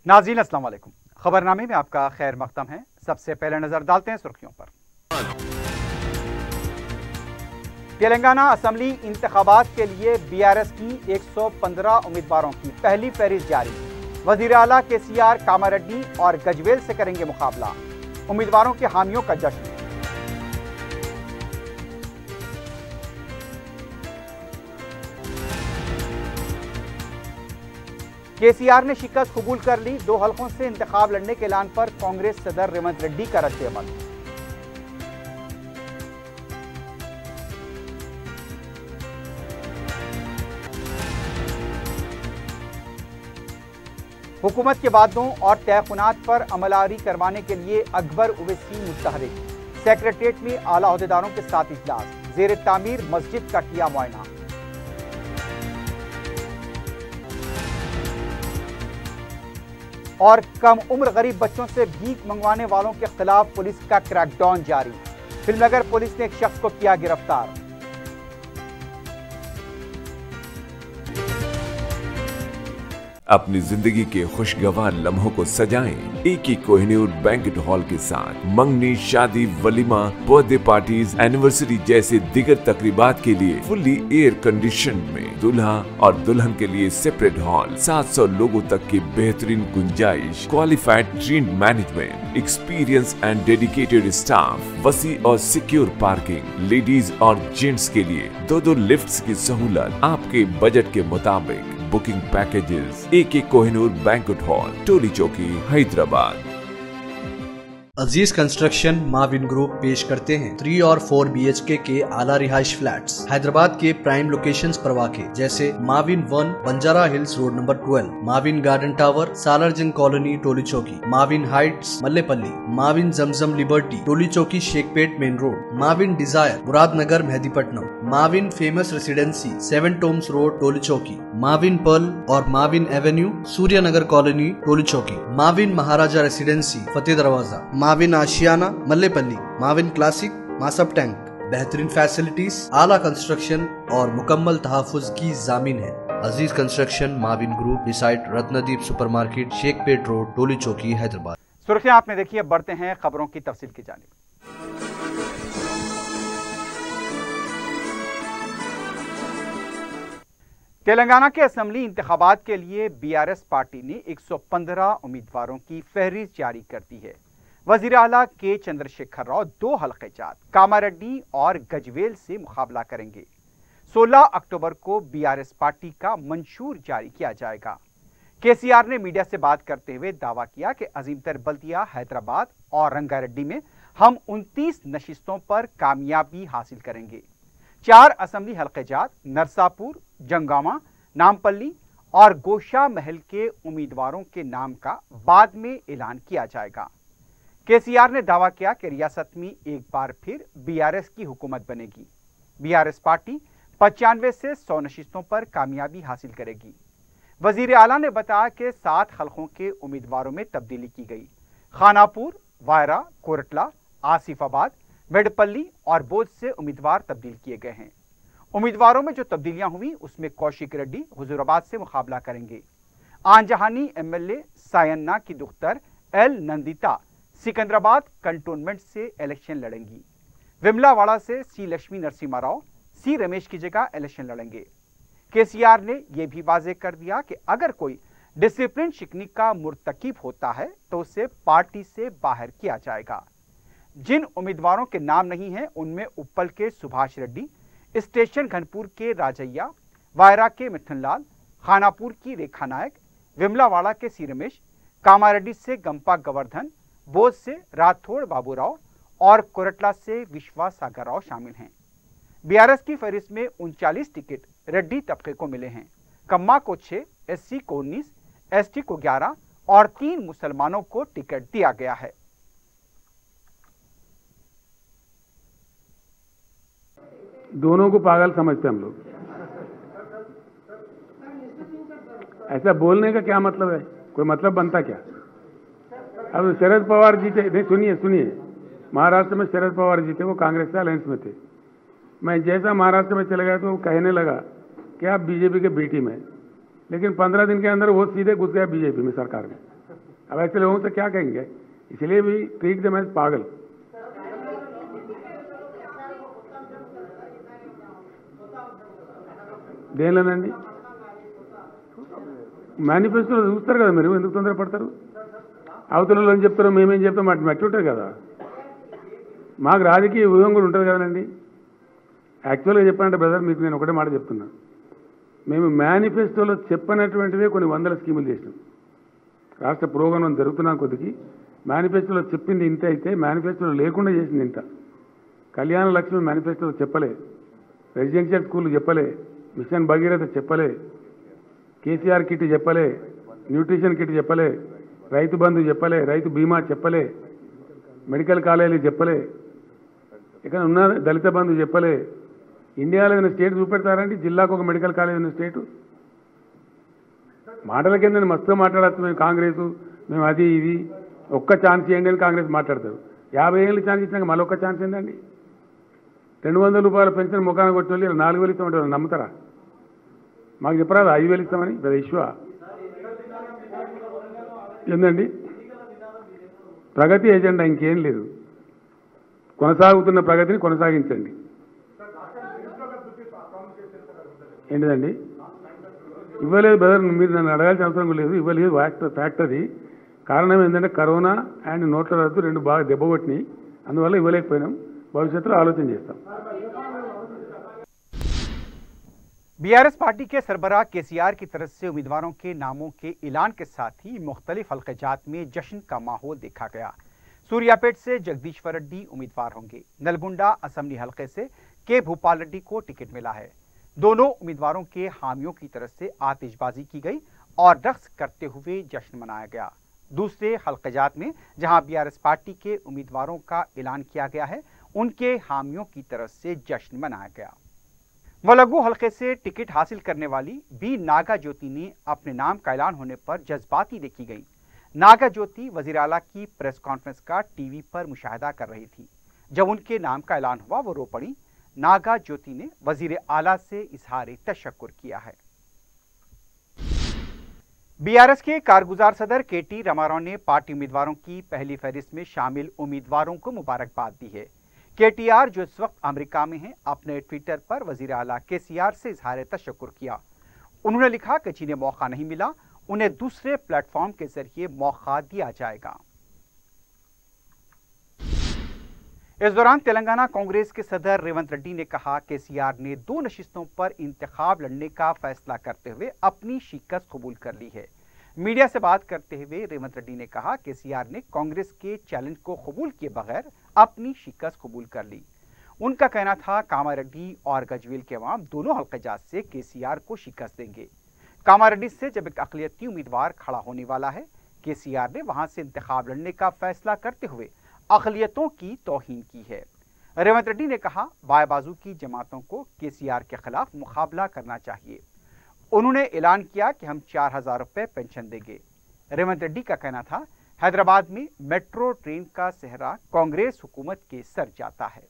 नाज़रीन अस्सलाम वालेकुम। खबरनामे में आपका खैर मक़दम है। सबसे पहले नजर डालते हैं सुर्खियों पर। तेलंगाना असम्बली इंतखाबात के लिए बीआरएस की 115 उम्मीदवारों की पहली फहरिस्त जारी। वज़ीर आला केसीआर कामारेड्डी और गजवेल से करेंगे मुकाबला। उम्मीदवारों के हामियों का जश्न। केसीआर ने शिकस्त कबूल कर ली। 2 हलकों से इंतखाब लड़ने के ऐलान पर कांग्रेस सदर रेवंत रेड्डी का रद्द-ए-अमल। हुकूमत के वादों और तयखुनात पर अमलावरी करवाने के लिए अकबर ओवैसी मुतहरिक। सेक्रेटेरिएट में आला ओहदेदारों के साथ इजलास। ज़ेर तामीर मस्जिद का किया मुआयना। और कम उम्र गरीब बच्चों से भीख मंगवाने वालों के खिलाफ पुलिस का क्रैकडाउन जारी। फिल्मनगर पुलिस ने एक शख्स को किया गिरफ्तार। अपनी जिंदगी के खुशगवार लम्हों को सजाएं एक ही कोहिनूर बैंक्वेट हॉल के साथ। मंगनी, शादी, वलीमा, बर्थडे पार्टीज, एनिवर्सरी जैसे दिगर तकरीबात के लिए फुल्ली एयर कंडीशन में दुल्हा और दुल्हन के लिए सेपरेट हॉल। 700 लोगों तक की बेहतरीन गुंजाइश, qualified trained management, experience and dedicated staff, वसी और सिक्योर पार्किंग, लेडीज और जेंट्स के लिए 2 लिफ्ट्स की सहूलत आपके बजट के मुताबिक। Booking packages AK Kohinoor banquet hall, Toli Chowki, Hyderabad. Aziz construction Mavin group पेश करते हैं 3 और 4 BHK के आला रिहाइश फ्लैट्स हैदराबाद के प्राइम लोकेशंस पर वाक़े, जैसे Mavin 1 Banjara hills road number 12, Mavin garden tower Salarjung colony Toli Chowki, Mavin heights Mallepally, Mavin Zamzam liberty Toli Chowki Shaikpet main road, Mavin desire Muradnagar Mehdipatnam, Mavin famous residency 7 tombs road Toli Chowki, Mavin pearl और Mavin avenue Suryanagar colony Toli Chowki, Mavin Maharaja residency Fateh Darwaza, Mavin Ashiana Mallepally, Mavin classic Masab tank. बेहतरीन फैसिलिटीज, आला कंस्ट्रक्शन और मुकम्मल तहफ़्फ़ुज़ की ज़ामीन है। Aziz construction Mavin group beside Ratnadeep supermarket Shaikpet road Toli Chowki Hyderabad. सुर्खियां आपने देखी। अब बढ़ते हैं खबरों की तफसील की जानिब। तेलंगाना के असेंबली इंतखाबात के लिए बीआरएस पार्टी ने 115 उम्मीदवारों की फहरिस्त जारी कर दी है। वजीर आला के चंद्रशेखर राव 2 हल्के जात कामारेड्डी और गजवेल से मुकाबला करेंगे। 16 अक्टूबर को बीआरएस पार्टी का मंशूर जारी किया जाएगा। केसीआर ने मीडिया से बात करते हुए दावा किया कि अजीमतर बल्दिया हैदराबाद और रंगारेड्डी में हम 29 नशिस्तों पर कामयाबी हासिल करेंगे। 4 असेंबली हल्के जात नरसापुर, जंगामा, नामपल्ली और गोशा महल के उम्मीदवारों के नाम का बाद में ऐलान किया जाएगा। केसीआर ने दावा किया कि रियासत में एक बार फिर बीआरएस की हुकूमत बनेगी। बीआरएस पार्टी 95 से 100 नशिस्तों पर कामयाबी हासिल करेगी। वजीर आला ने बताया कि 7 हल्कों के उम्मीदवारों में तब्दीली की गई। खानापुर, वायरा, कोरटला, आसिफाबाद, मेडपल्ली और बोध से उम्मीदवार तब्दील किए गए हैं। उम्मीदवारों में जो तब्दीलियां हुई उसमें कौशिक रेड्डी हुजूराबाद से मुकाबला करेंगे। आंजहानी MLA सायन्ना की दुख्तर L नंदिता सिकंदराबाद कंटोनमेंट से इलेक्शन लड़ेंगी। विमलावाड़ा से C लक्ष्मी नरसिम्हा राव C रमेश की जगह इलेक्शन लड़ेंगे। केसीआर ने यह भी वाजे कर दिया कि अगर कोई डिसिप्लिन शिकनी का मुर्तकिब होता है तो उसे पार्टी से बाहर किया जाएगा। जिन उम्मीदवारों के नाम नहीं हैं उनमें उप्पल के सुभाष रेड्डी, स्टेशन घनपुर के राजैया, वायरा के मिथुनलाल, खानापुर की रेखा नायक, विमलावाड़ा के C रमेश, कामारेड्डी से गंपा गोवर्धन, बोध से राठौड़ बाबूराव और कोरटला से विश्वा सागर राव शामिल हैं। बीआरएस की फहरिस्त में 39 टिकट रेड्डी तबके को मिले हैं। कम्मा को 6, SC को 19, ST को 11 और 3 मुसलमानों को टिकट दिया गया है। दोनों को पागल समझते हम लोग। ऐसा बोलने का क्या मतलब है? कोई मतलब बनता क्या? अब शरद पवार जीते, नहीं सुनिए, महाराष्ट्र में शरद पवार जीते, वो कांग्रेस से अलायंस में थे। मैं जैसा महाराष्ट्र में चले गया तो वो कहने लगा कि आप बीजेपी के बी टीम है, लेकिन 15 दिन के अंदर वो सीधे घुस गया बीजेपी में, सरकार में। अब ऐसे लोगों से क्या कहेंगे, इसलिए भी ट्रीट देम एज पागल। దేనిలోనండి మేనిఫెస్టోలో చూస్తారు కదా మీరు, ఎందుకు తొందరపడతారు? అవతలలో ఏం చెప్తారో మేమేం చెప్తాం అటు మట్టి ఉంటుంది కదా, మాకు రాజకీయ వ్యూహం కూడా ఉంటుంది కదండి. యాక్చువల్గా చెప్పాలంటే బ్రదర్ మీకు నేను ఒకటే మాట చెప్తున్నా, మేము మేనిఫెస్టోలో చెప్పనటువంటివే కొన్ని వందల స్కీములు చేసినాం. రాష్ట్ర పురోగమనం జరుగుతున్న కొద్దికి మేనిఫెస్టోలో చెప్పింది ఇంత అయితే మేనిఫెస్టోలో లేకుండా చేసింది ఇంత. కళ్యాణ లక్ష్మి మేనిఫెస్టోలో చెప్పలే, రెసిడెన్షియల్ స్కూల్ చెప్పలే, మిషన్ భగీరథ చెప్పలే, కేసీఆర్ కిట్ చెప్పలే, న్యూట్రిషన్ కిట్ చెప్పలే, రైతు బంధు చెప్పలే, రైతు బీమా చెప్పలే, మెడికల్ కాలేజీలు చెప్పలే, ఇక్కడ ఉన్న దళిత బంధు చెప్పలే. ఇండియాలో ఏదైనా స్టేట్ చూపెడతారంటే జిల్లాకు ఒక మెడికల్ కాలేజ్ ఉన్న స్టేటు. మాటల కింద మస్తు మాట్లాడచ్చు, మేము కాంగ్రెస్ మేము అది ఇది, ఒక్క ఛాన్స్ ఇవ్వండి అని కాంగ్రెస్ మాట్లాడతారు. 50 ఏళ్ళు ఛాన్స్ ఇచ్చినాక మళ్ళీ ఒక్క ఛాన్స్ ఏంటండి? 200 రూపాయల పెన్షన్ ముఖాన కొట్టిన వాళ్ళు 4,000 ఇస్తామంటే నమ్ముతారా? మాకు చెప్పరాదు 5,000 ఇస్తామని పెద్ద ఇష్యూ ఏందండి? ప్రగతి ఎజెండా ఇంకేం లేదు, కొనసాగుతున్న ప్రగతిని కొనసాగించండి. ఏంటిదండి? ఇవ్వలేదు బ్రదర్, మీరు నన్ను అడగాల్సిన అవసరం లేదు, ఇవ్వలేదు. ఫ్యాక్ట్ అది. కారణం ఏంటంటే కరోనా అండ్ నోట్ల రద్దు రెండు బాగా దెబ్బకొట్టినాయి, అందువల్ల ఇవ్వలేకపోయినాం. భవిష్యత్తులో ఆలోచన చేస్తాం. बीआरएस पार्टी के सरबराह केसीआर की तरफ से उम्मीदवारों के नामों के ऐलान के साथ ही मुख्तलिफ हल्क़ाजात में जश्न का माहौल देखा गया। सूर्यापेट से जगदीश्वर रेड्डी उम्मीदवार होंगे। नलगुंडा असम्बली हल्के से के भूपाल रेड्डी को टिकट मिला है। दोनों उम्मीदवारों के हामियों की तरफ से आतिशबाजी की गई और रक्स करते हुए जश्न मनाया गया। दूसरे हल्क़ाजात में जहां बीआरएस पार्टी के उम्मीदवारों का ऐलान किया गया है, उनके हामियों की तरफ से जश्न मनाया गया। मुलग्गू हल्के से टिकट हासिल करने वाली बी नागा ज्योति ने अपने नाम का ऐलान होने पर जज्बाती देखी गई। नागा ज्योति वजीर आला की प्रेस कॉन्फ्रेंस का टीवी पर मुशाहिदा कर रही थी। जब उनके नाम का ऐलान हुआ वो रो पड़ी। नागा ज्योति ने वजीर आला से इजहार तशक्कुर किया है। बीआरएस के कारगुजार सदर केटी रामाराव ने पार्टी उम्मीदवारों की पहली फहरिस्त में शामिल उम्मीदवारों को मुबारकबाद दी है। केटीआर जो इस वक्त अमेरिका में हैं, अपने ट्विटर पर वजीर आला केसीआर से इजहार तशक्कुर किया। उन्होंने लिखा कि जिन्हें मौका नहीं मिला उन्हें दूसरे प्लेटफॉर्म के जरिए मौका दिया जाएगा। इस दौरान तेलंगाना कांग्रेस के सदर रेवंत रेड्डी ने कहा केसीआर ने 2 नशिस्तों पर इंतखाब लड़ने का फैसला करते हुए अपनी शिकस्त कबूल कर ली है। मीडिया से बात करते हुए रेवंत रेड्डी ने कहा केसीआर ने कांग्रेस के चैलेंज को कबूल किए बगैर अपनी शिकस्त कबूल कर ली। उनका कहना था कामारेड्डी और गजवेल के अवाम दोनों हल्क़ाजात से केसीआर को शिकस्त देंगे। कामारेड्डी से जब एक अक़लियती उम्मीदवार खड़ा होने वाला है, केसीआर ने वहां से इंतखाब लड़ने का फैसला करते हुए अक़लियतों की तौहीन की है। रेवंत रेड्डी ने कहा बाएं बाजू की जमातों को केसीआर के खिलाफ मुकाबला करना चाहिए। उन्होंने ऐलान किया कि हम 4,000 रुपये पेंशन देंगे। रेवंत रेड्डी का कहना था हैदराबाद में मेट्रो ट्रेन का सेहरा कांग्रेस हुकूमत के सर जाता है।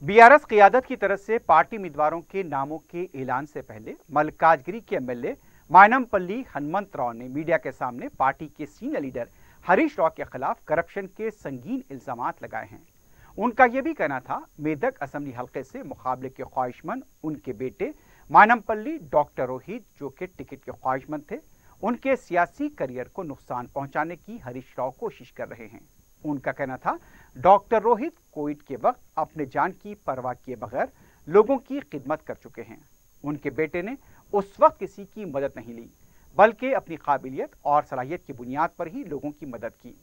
बीआरएस क़ियादत की तरफ से पार्टी उम्मीदवारों के नामों के ऐलान से पहले मल्काजगिरी के एमएलए मायनमपल्ली हनुमंतराव ने मीडिया के सामने पार्टी के सीनियर लीडर हरीश राव के खिलाफ करप्शन के संगीन इल्जामात लगाए हैं। उनका यह भी कहना था मेदक असेंबली हल्के से मुकाबले के ख्वाहिशमंद उनके बेटे मायनमपल्ली डॉक्टर रोहित जो के टिकट के ख्वाहिशमंद थे, उनके सियासी करियर को नुकसान पहुंचाने की हरीश राव कोशिश कर रहे हैं। उनका कहना था डॉक्टर रोहित कोविड के वक्त अपने जान की परवाह किए बगैर लोगों की खिदमत कर चुके हैं। उनके बेटे ने उस वक्त किसी की मदद नहीं ली, बल्कि अपनी काबिलियत और सलाहियत की बुनियाद पर ही लोगों की मदद की।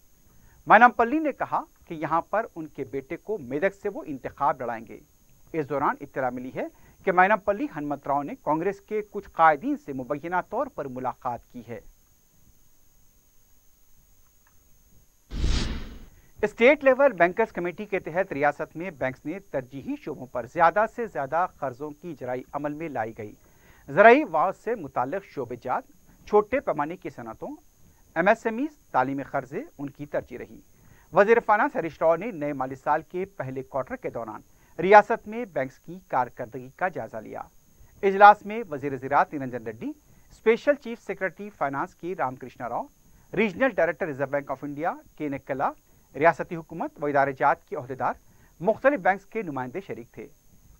मायनमपल्ली ने कहा कि यहां पर उनके बेटे को मेदक से वो इंतखाब लड़ाएंगे। इस दौरान इत्तला मिली है कि मायनमपल्ली हनुमंतराव ने कांग्रेस के कुछ कायदीन से मुबैना तौर पर मुलाकात की है। स्टेट लेवल बैंकर्स कमेटी के तहत रियासत में बैंक्स ने तरजीही शोबों पर ज्यादा से ज्यादा कर्जों की जराई अमल में लाई गई। ज़राई वाव से मुताल्लिक़ शोबेजात, छोटे पैमाने की सनतों, MSMEs, तालीमी कर्जे उनकी तरजीह रही। वज़ीर फाइनेंस हरीश राव ने नए माली साल के पहले क्वार्टर के दौरान रियासत में बैंक्स की कारकर्दगी का जायजा लिया। इजलास में वज़ीर ज़राअत Niranjan Reddy, special chief secretary finance K Ramakrishna Rao, regional director reserve bank of India K Nikhila, रियासती हुकूमत व इदारे जात के अहदेदार, मुख्तलिफ बैंक के नुमाइंदे शरीक थे।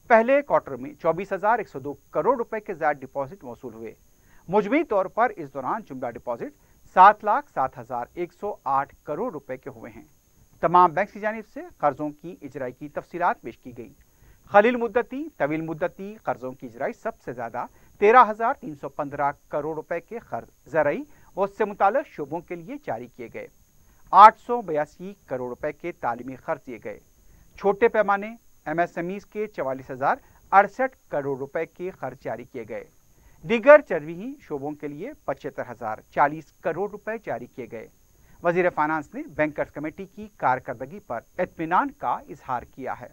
पहले क्वार्टर में 24,102 करोड़ रुपए के ज़ायद डिपॉजिट मौसूल हुए। मुजमई तौर पर इस दौरान जुमला डिपॉजिट 7,07,108 करोड़ रुपए के हुए हैं। तमाम बैंक की जानिब से कर्जों की इजराई की तफसीलात पेश की गई। खलील मुद्दती, तवील मुद्दती कर्जों की इजराई सबसे ज्यादा 13,315 करोड़ रुपए के कर्ज ज़राई और उससे मुताल्लिक़ शोबों के लिए जारी किए गए। 882 करोड़ रुपए के तालीमी खर्च दिए गए। छोटे पैमाने MSMEs के 44,068 करोड़ रुपए के खर्च जारी किए गए। दीगर चरवीही शोबों के लिए 75,040 करोड़ रुपए जारी किए गए। वजीर फाइनेंस ने बैंकर्स कमेटी की कारकर्दगी पर इत्मीनान का इजहार किया है।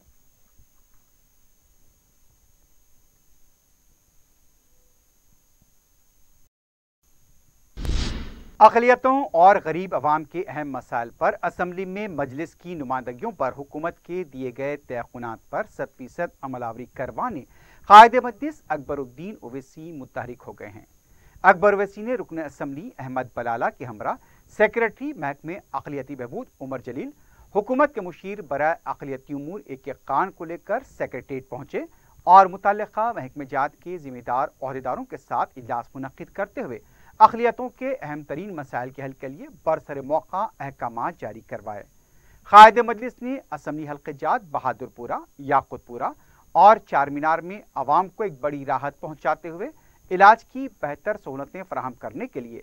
अक़लियतों और गरीब अवाम के अहम मसाइल पर असम्बली में मजलिस की नुमाइंदगियों पर हुकूमत के दिए गए तयक़ुनात पर 100% अमलावरी करवाने कायदे मजलिस अकबरुद्दीन ओवैसी मुतहरिक हो गए हैं। अकबर ओवैसी ने रुकन असम्बली अहमद बलाला के हमरा सेक्रेटरी महकमे अक़लियती बहबूद उमर जलील, हुकूमत के मुशीर बराए अक़लियती उमूर AK खान को लेकर सेक्रेटेरिएट पहुंचे और मुतल्लिक़ा महकमे जात के जिम्मेदार अहदेदारों के साथ इजलास मुनक्किद करते हुए अक़लियतों के अहम तरीन मसाइल के हल के लिए बरसर मौका अहकामात जारी करवाए। कायदे मजलिस ने असम्बली हल्के जात बहादुरपुरा, याकुतपुरा और चार मीनार में आवाम को एक बड़ी राहत पहुंचाते हुए इलाज की बेहतर सहूलतें फराहम करने के लिए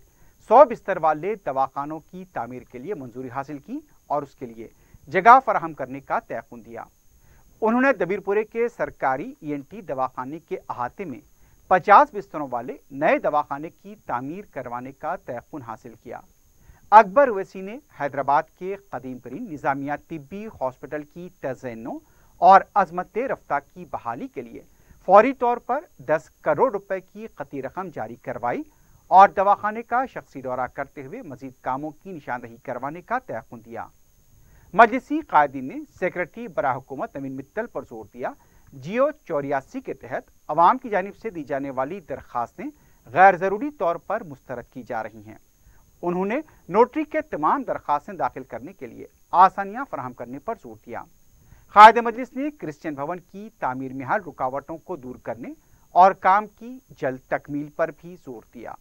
100 बिस्तर वाले दवाखानों की तामीर के लिए मंजूरी हासिल की और उसके लिए जगह फराहम करने का तयक़ुन दिया। उन्होंने दबीरपुरे के सरकारी ENT दवाखाने के अहाते में 50 बिस्तरों वाले नए दवाखाने की तामीर करवाने का तयक़ुन हासिल किया। अकबर ओवैसी ने हैदराबाद के कदीम तरीन निज़ामिया तिब्बी हॉस्पिटल की तज़य्युन और अज़मत रफ्ता की बहाली के लिए फौरी तौर पर 10 करोड़ रुपए की कती रकम जारी करवाई और दवाखाने का शख्सी दौरा करते हुए मजीद कामों की निशानदही करवाने का तयक़ुन दिया। मजलिसी कायदीन ने सेक्रेटरी बराए हुकूमत नवीन मित्तल पर जोर दिया, जियो 84 के तहत अवाम की जानिब से दी जाने वाली दरखास्तें गैर ज़रूरी तौर पर मुस्तरद की जा रही हैं। उन्होंने नोटरी के तमाम दरखास्तें दाखिल करने के लिए आसानियां फराहम करने पर जोर दिया। कायदे मजलिस ने क्रिश्चियन भवन की तामीर में हाल रुकावटों को दूर करने और काम की जल्द तकमील पर भी जोर दिया।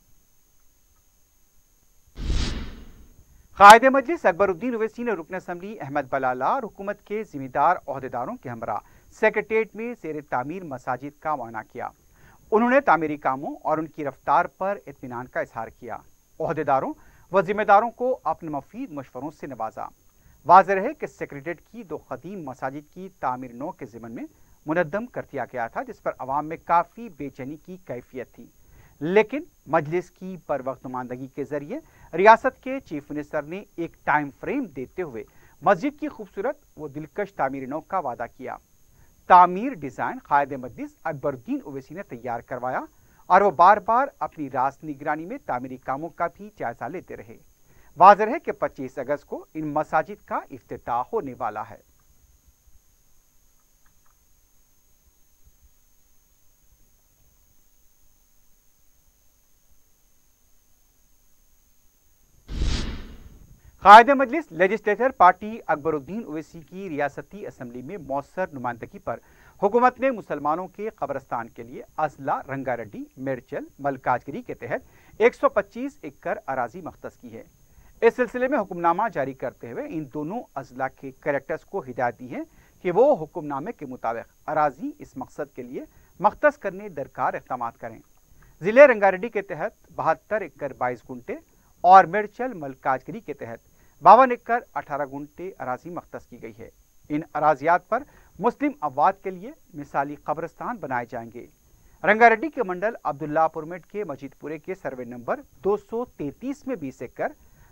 कायदे मजलिस अकबरुद्दीन ओवैसी ने रुकन असम्बली अहमद बलाला और हुकूमत के जिम्मेदार अहदेदारों के हमरा सेक्रेटेरिएट में ज़ेर तामीर मसाजिद का मुआयना किया। उन्होंने तामीरी कामों और उनकी रफ्तार पर इत्मीनान का इजहार किया। अहदेदारों व जिम्मेदारों को अपने मुफीद मशवरों से नवाजा। वाज़ेह है कि सेक्रेटेरिएट की 2 कदीम मसाजिद की तामीर 9 के ज़िमन में मुनद्दम कर दिया गया था, जिस पर अवाम में काफ़ी बेचैनी की कैफियत थी, लेकिन मजलिस की पर वक्त नुमाइंदगी के जरिए रियासत के चीफ मिनिस्टर ने एक टाइम फ्रेम देते हुए मस्जिद की खूबसूरत व दिलकश तामीर 9 का वादा किया। तामीर डिज़ाइन कायदे मजलिस अकबरुद्दीन ओवैसी ने तैयार करवाया और वो बार बार अपनी रास निगरानी में तामीरी कामों का भी जायजा लेते रहे। वाज़ेह है कि 25 अगस्त को इन मसाजिद का इफ्तिताह होने वाला है। कायदे मजलिस लेजिस्लेटर पार्टी अकबरुद्दीन ओवैसी की रियासती असम्बली में मौसर नुमाइंदगी पर हुकूमत ने मुसलमानों के कब्रस्तान के लिए अजला, रंगारेड्डी, मेडचल, मलकाजगिरी के तहत 125 एकड़ अराजी मख्तस की है। इस सिलसिले में हुक्मनामा जारी करते हुए इन दोनों अजला के कलेक्टर्स को हिदायत दी है कि वो हुक्मनामे के मुताबिक अराजी इस मकसद के लिए मख्तस करने दरकार इक़दाम करें। ज़िले रंगारेड्डी के तहत 72 एकड़ 22 गुंटे और मेडचल मलकाजगिरी के तहत 52 एकड़ 18 गुंटे अराजी मख्तस की गई है। इन अराजियात पर मुस्लिम अफवाद के लिए मिसाली कब्रस्तान बनाए जाएंगे। रंगारेड्डी के मंडल अब्दुल्लापुर मेट के मजीदपुरे के सर्वे नंबर 233 में 20 एकड़,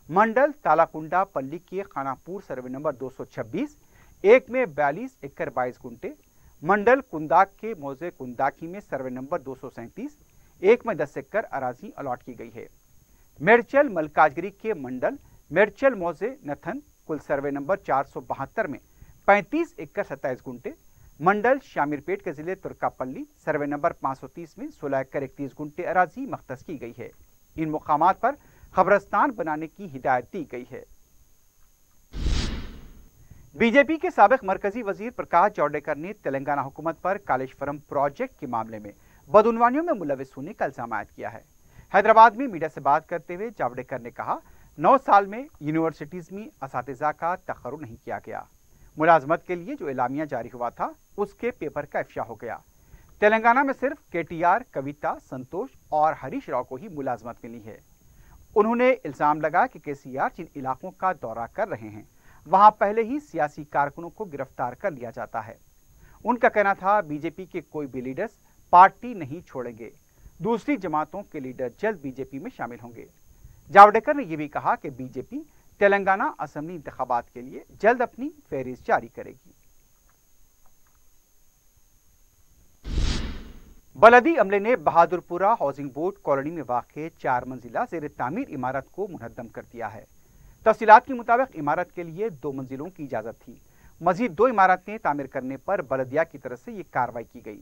मंडल तालाकुंडा पल्ली के खानापुर सर्वे नंबर 226 एक में 42 एकड़ 22 गुंटे, मंडल कुंदाक के मौजे कुंदाकी में सर्वे नंबर 237 एक में 10 एकड़ अराजी अलॉट की गई है। मेडचल मलकाजगिरी के मंडल मेडचल मौजे नथन कुल सर्वे नंबर 472 में 35 एकड़ 27 गुंटे, मंडल शामिरपेट के जिले तुर्कापल्ली सर्वे नंबर 530 में 16 एकड़ 31 गुंटे अराजी मख्तस की गई है। इन मुकामात पर खबरस्तान बनाने की हिदायत दी गई है। बीजेपी के साबिक मरकजी वजीर प्रकाश जावड़ेकर ने तेलंगाना हुकूमत पर कालेश्वरम प्रोजेक्ट के मामले में बदउनवानियों में मुलविस होने का इल्जाम आयद किया है। हैदराबाद में मीडिया से बात करते हुए जावड़ेकर ने कहा, 9 साल में यूनिवर्सिटीज में असातिज़ा का तखर्रुज नहीं किया गया। मुलाजमत के लिए जो एलामिया जारी हुआ था उसके पेपर का इफ्शा हो गया। तेलंगाना में सिर्फ केटीआर, कविता, संतोष और हरीश राव को ही मुलाजमत मिली है। उन्होंने इल्जाम लगाया कि केसीआर जिन इलाकों का दौरा कर रहे हैं वहां पहले ही सियासी कारकुनों को गिरफ्तार कर लिया जाता है। उनका कहना था, बीजेपी के कोई भी लीडर्स पार्टी नहीं छोड़ेंगे, दूसरी जमातों के लीडर जल्द बीजेपी में शामिल होंगे। जावड़ेकर ने यह भी कहा कि बीजेपी तेलंगाना असेंबली इंतखाबात के लिए जल्द अपनी फहरिस्त जारी करेगी। बलदी अमले ने बहादुरपुरा हाउसिंग बोर्ड कॉलोनी में वाक़ 4 मंजिला ज़ेर तामीर इमारत को मुनहद्दम कर दिया है। तफसीलात के मुताबिक इमारत के लिए 2 मंजिलों की इजाज़त थी। मजीद 2 इमारतें तामीर करने पर बलदिया की तरफ से ये कार्रवाई की गई।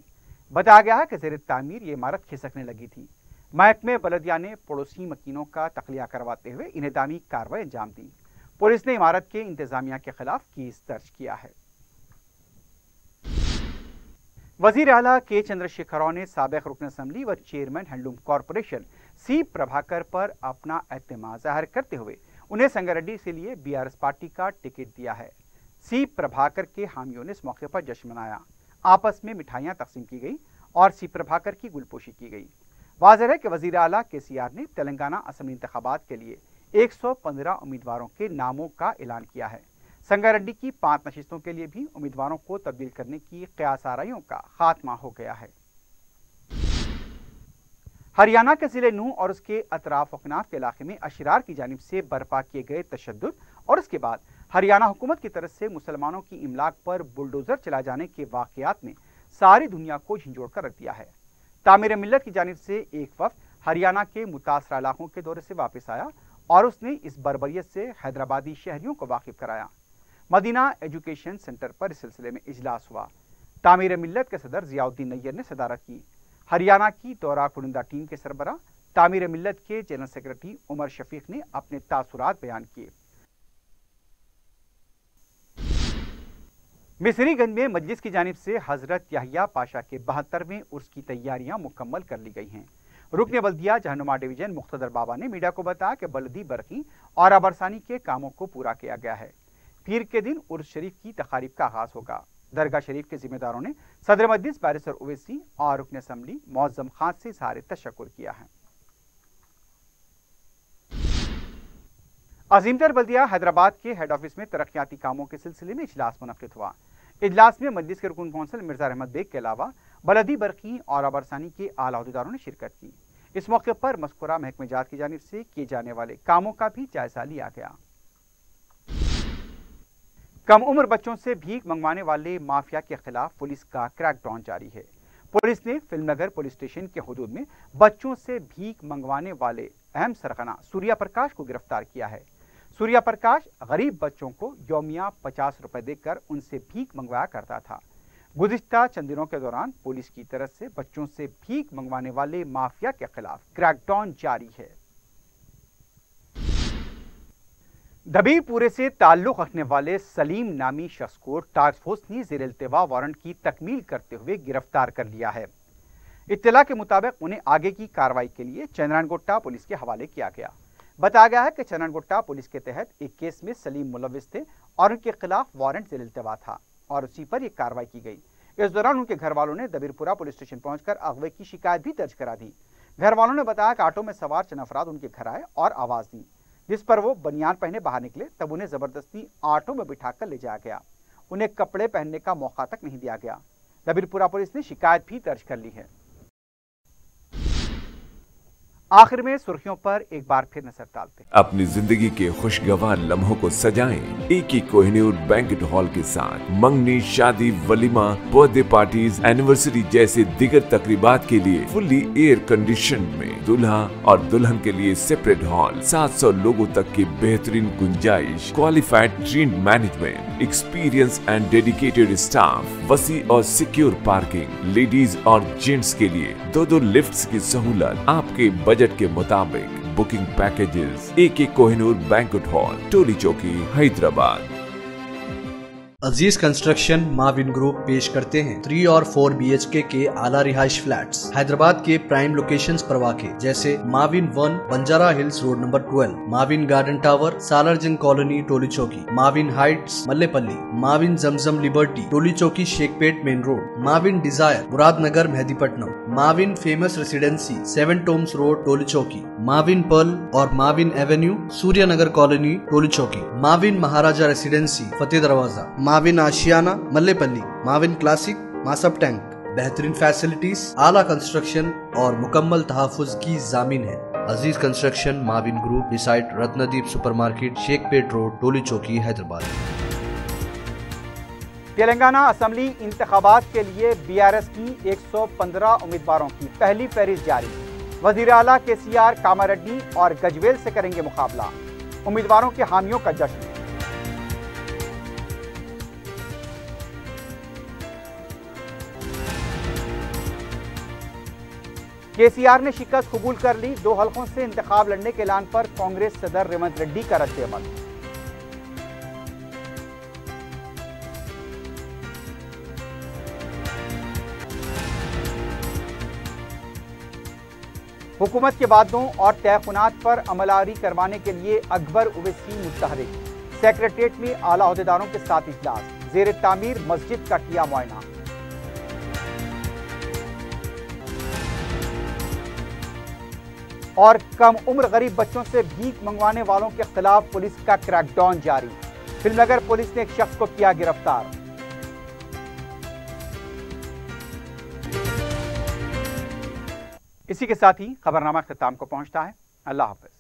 बताया गया है कि ज़ेर तामीर ये इमारत खिसकने लगी थी। महकमे बलदिया ने पड़ोसी मकीनों का तखलिया करवाते हुए इन्हेदामी कार्रवाई अंजाम दी। पुलिस ने इमारत के इंतजामिया के खिलाफ केस दर्ज किया है। वजीर आला के चंद्रशेखर राव ने साबिक रुकन असेंबली व चेयरमैन हैंडलूम कॉरपोरेशन सी प्रभाकर पर अपना एतमाद जाहिर करते हुए उन्हें संगारेड्डी के लिए बीआरएस पार्टी का टिकट दिया है। सी प्रभाकर के हामियों ने इस मौके पर जश्न मनाया। आपस में मिठाइयां तकसीम की गई और सी प्रभाकर की गुलपोशी की गई। वाज़ेह है कि वजीर आला केसीआर ने तेलंगाना असेंबली इंतखाबात के लिए 115 उम्मीदवारों के नामों का ऐलान किया है। संगारेड्डी की 5 नशिस्तों के लिए भी उम्मीदवारों को तब्दील करने की क़यास आराइयों का खात्मा हो गया है। हरियाणा के जिले नूह और उसके अतराफ वकनाफ के इलाके में अशरार की जानिब से बर्पा किए गए तशद्दुद और उसके बाद हरियाणा हुकूमत की तरफ से मुसलमानों की इमलाक पर बुलडोजर चला जाने के वाक़यात ने सारी दुनिया को झंझोड़ कर रख दिया है। तामीर मिल्लत की जानिब से एक वफ्द हरियाणा के मुतासरा इलाकों के दौरे से वापस आया और उसने इस बर्बरियत से हैदराबादी शहरियों को वाकिफ कराया। मदीना एजुकेशन सेंटर पर इस सिलसिले में इजलास हुआ। तामीर मिल्लत के सदर जियाउद्दीन नैयर ने सदारत की। हरियाणा की दौरा कुनिंदा टीम के सरबराह तामीर मिल्लत के जनरल सेक्रेटरी उमर शफीक ने अपने तासुरात बयान किए। मिसरीगंज में मजलिस की जानिब से हजरत याहिया पाशा के 72वें उर्स की तैयारियां मुकम्मल कर ली गई हैं। रुकन बल्दिया जहनुमा डिवीजन मुख्तदर बाबा ने मीडिया को बताया कि बल्दी बरकी और अबरसानी के कामों को पूरा किया गया है। पीर के दिन उर्स शरीफ की तकारीब का आगाज होगा। दरगाह शरीफ के जिम्मेदारों ने सदर मजलिस बैरिस्टर ओवैसी और रुकन असम्बली मौज़्ज़म खान से इज़हार तशक्कुर किया है। अजीमतर बल्दिया हैदराबाद के हेड ऑफिस में तरक्याती कामों के सिलसिले में इजलास मुनक्किद हुआ। इजलास में मजलिस के रुकन कौंसल मिर्जा अहमद बेग के अलावा बलदी बरकी और अबरसानी के आला अहदेदारों ने शिरकत की। इस मौके पर मज़कूरा महकमे जात की जानिब से किए जाने वाले कामों का भी जायजा लिया गया। कम उम्र बच्चों से भीख मंगवाने वाले माफिया के खिलाफ पुलिस का क्रैकडाउन जारी है। पुलिस ने फिल्मनगर पुलिस स्टेशन के हुदूद में बच्चों से भीख मंगवाने वाले अहम सरगना सूर्या प्रकाश को गिरफ्तार किया है। सूर्या प्रकाश गरीब बच्चों को यौमिया 50 रुपए देकर उनसे भीख मंगवाया करता था। गुज़िश्ता चंद दिनों के दौरान पुलिस की तरफ से बच्चों से भीख मंगवाने वाले माफिया के खिलाफ क्रैकडाउन जारी है। दबीपुरे से ताल्लुक रखने वाले सलीम नामी शख्स को टास्क फोर्स ने ज़ेर इल्तिवा वारंट की तकमील करते हुए गिरफ्तार कर लिया है। इत्तला के मुताबिक उन्हें आगे की कार्रवाई के लिए चंद्रानगोट्टा पुलिस के हवाले किया गया। बताया गया है कि चंद्रानगोट्टा पुलिस के तहत एक केस में सलीम मुलविस थे और उनके खिलाफ वारंट ज़ेर इल्तिवा था और उसी पर यह कार्रवाई की गई। इस दौरान उनके घर वालों ने दबीरपुरा पुलिस स्टेशन पहुंचकर अगवे की शिकायत भी दर्ज करा दी। घर वालों ने बताया कि ऑटो में सवार चंद अफराद उनके घर आए और आवाज दी, जिस पर वो बनियान पहने बाहर निकले। तब उन्हें जबरदस्ती ऑटो में बिठाकर ले जाया गया। उन्हें कपड़े पहनने का मौका तक नहीं दिया गया। दबीरपुरा पुलिस ने शिकायत भी दर्ज कर ली है। आखिर में सुर्खियों पर एक बार फिर नजर डालते हैं। अपनी जिंदगी के खुशगवार लम्हों को सजाएं एक ही कोहिनूर बैंकेट हॉल के साथ। मंगनी, शादी, वलीमा, बर्थडे पार्टीज, एनिवर्सरी जैसे दिगर तकरीबात के लिए फुल्ली एयर कंडीशन में दूल्हा और दुल्हन के लिए सेपरेट हॉल, 700 लोगों तक की बेहतरीन गुंजाइश, qualified trained management, experience and dedicated staff, वसी और सिक्योर पार्किंग, लेडीज और जेंट्स के लिए 2-2 लिफ्ट्स की सहूलत, आपके बजट के मुताबिक बुकिंग पैकेजेस। एक Kohinoor banquet hall, Toli Chowki, Hyderabad. Aziz construction Mavin group पेश करते हैं 3 और 4 BHK के आला रिहाइश फ्लैट्स हैदराबाद के प्राइम लोकेशंस पर वाक़े जैसे Mavin 1 Banjara hills road number 12, Mavin garden tower Salarjung colony Toli Chowki, Mavin heights Mallepally, Mavin Zamzam liberty Toli Chowki Shaikpet main road, Mavin desire Muradnagar Mehdipatnam, Mavin famous residency 7 tombs road Toli Chowki, Mavin pearl और Mavin avenue Suryanagar colony Toli Chowki, Mavin Maharaja residency Fateh Darwaza, Mavin Ashiana Mallepally, Mavin classic Masab tank. बेहतरीन फैसिलिटीज, आला कंस्ट्रक्शन और मुकम्मल तहफ़्फ़ुज़ की ज़ामिन है। Aziz construction Mavin group beside Ratnadeep supermarket Shaikpet road Toli Chowki Hyderabad. Telangana assembly इंतखाबात के लिए BRS की 115 उम्मीदवारों की पहली फहरिस्त जारी। वज़ीर आला KCR कामारेड्डी और गजवेल से करेंगे मुकाबला। उम्मीदवारों के हामियों का जश्न। KCR ने शिकस्त कबूल कर ली। 2 हलकों से इंतखाब लड़ने के ऐलान पर कांग्रेस सदर रेवंत रेड्डी का रद्द-ए-अमल। हुकूमत के वादों और तयखुनात पर अमलावरी करवाने के लिए अकबर उवैसी मुतहरिक। सेक्रेटेरिएट में आला अहदेदारों के साथ इजलास। ज़ेर तामीर मस्जिद का किया मुआयना। और कम उम्र गरीब बच्चों से भीख मंगवाने वालों के खिलाफ पुलिस का क्रैकडाउन जारी। फिल्मनगर पुलिस ने एक शख्स को किया गिरफ्तार। इसी के साथ ही खबरनामा ख्ताम को पहुंचता है। अल्लाह हाफ़िज़।